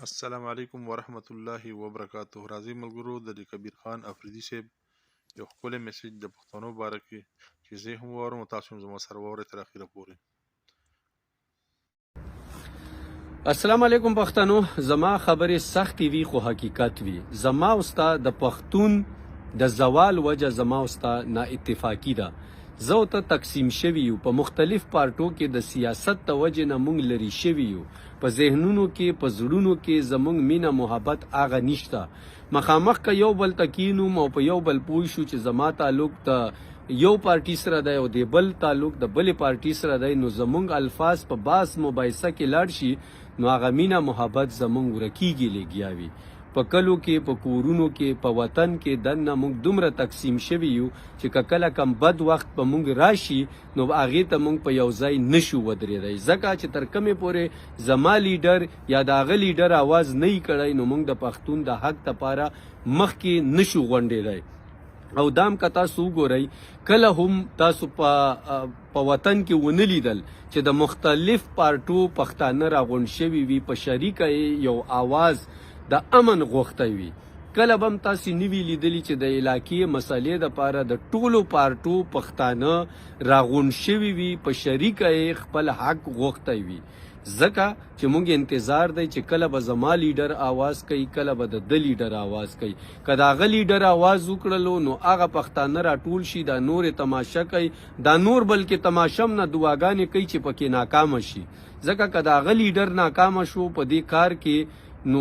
السلام علیکم ورحمت الله وبرکاته. راځي ملګرو د کبیر خان افریدي صاحب یو ښکلی میسج د پښتنو باره کې چې زه هم واورم او تاسو هم زما سره واورئ تر اخره پورې. السلام علیکم پښتنو. زما خبرې سختې وي خو حقیقت وي. زما اوستا د پښتون د زوال وجه زما اوستا نا اتفاقی ده. زه ته تقسیم شوی یو په مختلف پارټو کې د سیاست د وجه نه مونږ لري شوی یو. په ذهنونو کې په زړونو کې زمونږ مینه محبت هغه نشته. مخامخ که یو بل تکینو او په یو بل پوه شو چې زما تعلق ته یو پارټي سره دی او د بل تعلق د بلې پارټي سره دی، نو زمونږ الفاظ په باس مباحثه کې لاړ شي، نو هغه مینه محبت زمونږ ورکیږي لګیاوي. په کلو کې په کورونو کې په وطن کې دنه موږ دومره تقسیم شوي یو چې کله کم بد وخت په موږ راشي نو هغې ته موږ په یو ځای نشو ودرېدی، ځکه چې تر کومې پورې زما لیډر یا د هغه لیډر آواز نه یي کړی نو موږ د پښتون د حق دپاره مخکې نشو غونډېدی. او دام که تاسو وګورئ کله هم تاسو په وطن کې ونه لیدل چې د مختلف پارټو پښتانه راغونډ شوي وي، په شریکه یو آواز د امن غوښتی وي. کله به هم تاسې نه وي لیدلي چې د علاقې مسلې دپاره د ټولو پارټو پښتانه راغونډ شوي وي، په شریکه یې خپل حق غوښتی وي. ځکه چې موږ انتظار دی چې کله به زما لیډر آواز کوي، کله به د ده لیډر آواز کوي. که د هغه لیډر آواز وکړلو نو هغه پښتانه راټول شي، دا نورې تماشه کوي، دا نور بلکې تماشه هم نه دعاګانې کوي چې پکې ناکامه شي. ځکه که د هغه لیډر ناکامه شو په دې کار کې نو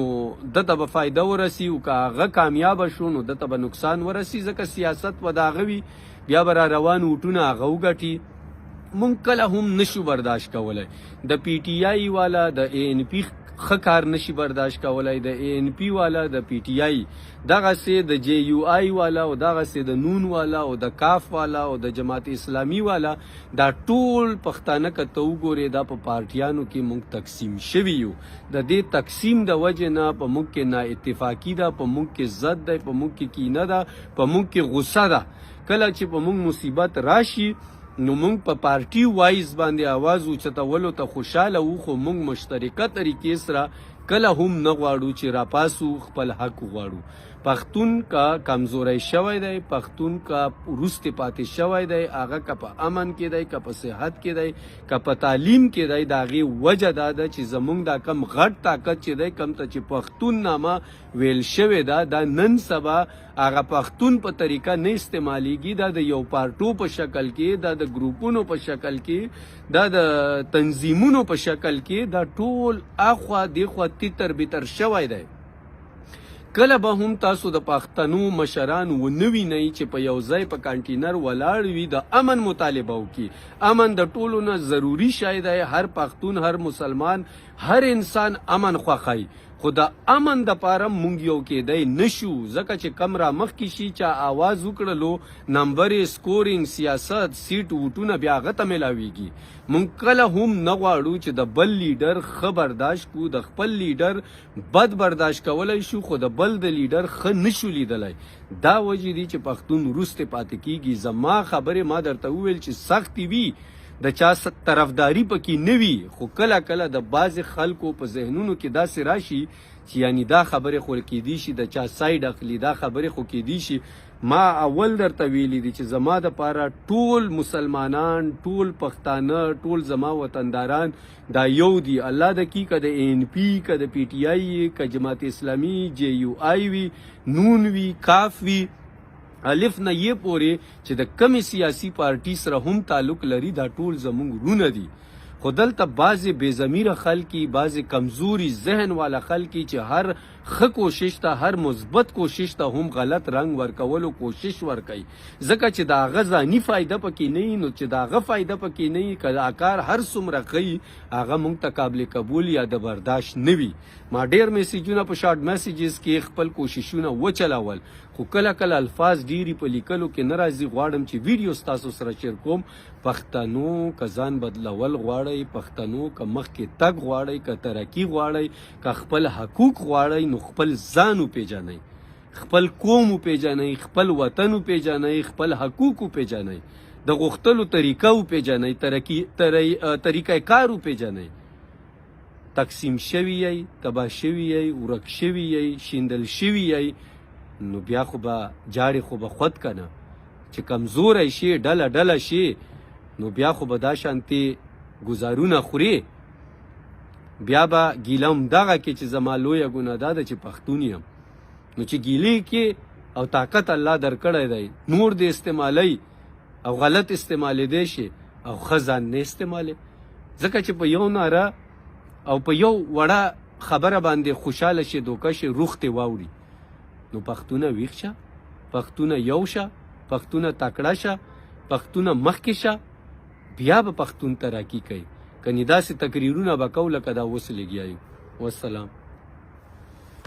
دته به فایده ورسی، او که هغه کامیابه شو نو دته به نقصان ورسی، ځکه سیاست به د هغه وي، بیا به را روان اوټونه هغه وګټي. مونږ کله هم نشو برداشت کولی. د پی ټی آی والا د اے ان پی ښه کار نشي برداشت کولی، د اے ان پی والا د پی ټی آی، دغسې د جے یو آی والا او دغسې د نون والا او د کاف والا او د جماعت اسلامي والا، دا ټول پښتانه که ته وګورې دا په پارټیانو کې مونږ تقسیم شوي یو. د دې تقسیم د وجې نه په مونږ کې نا اتفاقي ده، په مونږ کې ضد دی، په مونږ کې کینه ده، په مونږ کې غصه ده. کله چې په مونږ مصیبت راشي نو مونږ په پارټي وایز باندې آواز اوچتولو ته خوشحاله وو، خو مونږ مشترکه طریقې سره کله هم نه غواړو چې راپاسو خپل حق غواړو. پښتون کا کمزوری شوی دی، پښتون کا وروسته پاتې شوی دی، هغه که په امن کې دی، که په صحت کې دی، که په تعلیم کې دی، د هغې وجه دا ده چې زمونږ دا کم غټ طاقت چې دی، کم ته چې پښتون نامه ویل شوې ده، دا نن سبا هغه پښتون په طریقه نه استعمالیږي، دا د یو پارټو په شکل کې، دا د ګروپونو په شکل کې، دا د تنظیمونو په شکل کې، دا ټول اخوا دیخوا تیتر بیتر شوی دی. کله به هم تاسو د پښتنو مشران ونه وینئ چې په یو ځای په کانټینر ولاړ وي د امن مطالبه وکړي. امن د ټولو نه ضروري شی دی. هر پښتون، هر مسلمان، هر انسان امن خوښوي، خو د امن دپاره مونږ یو کېدی نشو، ځکه چې کم را مخکې شي چا آواز وکړلو، نمبرې، سکورینګ، سیاست، سیټ، ووټونه بیا هغه ته میلاویږي. مونږ کله هم نه غواړو چې د بل لیډر ښه برداشت کړو، د خپل لیډر بد برداشت کولی شو، خو د بل د لیډر ښه نشو لیدلی. دا وجې دي چې پښتون وروسته پاتې کیږي. زما خبرې ما درته وویل چې سختې وي، د چا طرفداري پکې نه وي، خو کله کله د بعضې خلکو په ذهنونو کې داسې راشي چې یعنی دا خبرې خو کیدی شي د چا ساید اخلي، دا خبرې خو کیدی شي. ما اول درته ویلي دي چې زما دپاره ټول مسلمانان، ټول پښتانه، ټول زما وطنداران دا یو دي. الله د کی که د اے ان پی، که د پی ټی آی، که جماعت اسلامي، جے یو آی وي، نون وي، کاف وي، الف نه یې پورې چې د کمې سیاسي پارټي سره هم تعلق لري، دا ټول زمونږ ورونه دي. خو دلته بعضې بې ضمیره خلکي، بعضې کمزوري ذهن والا خلکي چې هر ښه کوشش ته، هر مثبت کوشش ته هم غلط رنګ ورکولو کوشش ورکوي، ځکه چې د هغه ځاني فایده پکې نه وي. نو چې د هغه فایده پکې نه وي، که دا کار هر څومره ښه هغه موږ ته قابل قبول یا د برداشت نه وي. ما ډېر میسیجونه په شارټ میسیجز کې خپل کوششونه وچلول، خو کله کله الفاظ ډیری په لیکلو کې نه راځي. غواړم چې ویډیو ستاسو سره شیر کوم. پښتنو که ځان بدلول غواړئ، پښتنو که مخکې تګ غواړئ، که ترقي غواړئ، که خپل حقوق غواړئ، نو خپل ځان وپېژنئ، خپل قوم وپېژنئ، خپل وطن وپېژنئ، خپل حقوق وپېژنئ، د غوښتلو طریقه وپېژنئ، طریقه کار وپېژنئ. تقسیم شوي یی، تباه شوي یی، ورک شوي یی، شیندل شوي یی، نو بیا خو به جاړې خو به خود کنه چې کمزوری شي ډله ډله شي نو بیا خو به دا شانتې ګزارونه خوري. بیا به ګیله همدغه کې چې زما لویه ګناه دا ده چې پښتون یم. نو چې ګیلې کې او طاقت الله درکړی دی نور دې استعمالی او غلط استعمالیدی شي او ښه ځان نه استعمالي. ځکه چې په یو ناره او په یو وړه خبره باندې خوشحاله شي دوکه شي روح تې واوړي. نو پښتونه ویښ شه، پښتونه یو شه، پښتونه تکړه شه، پښتونه مخکې شه، بیا به پښتون ترقي کوي. کنې داسې تقریرونه به کوو لکه دا اوس لګیا یو. والسلام.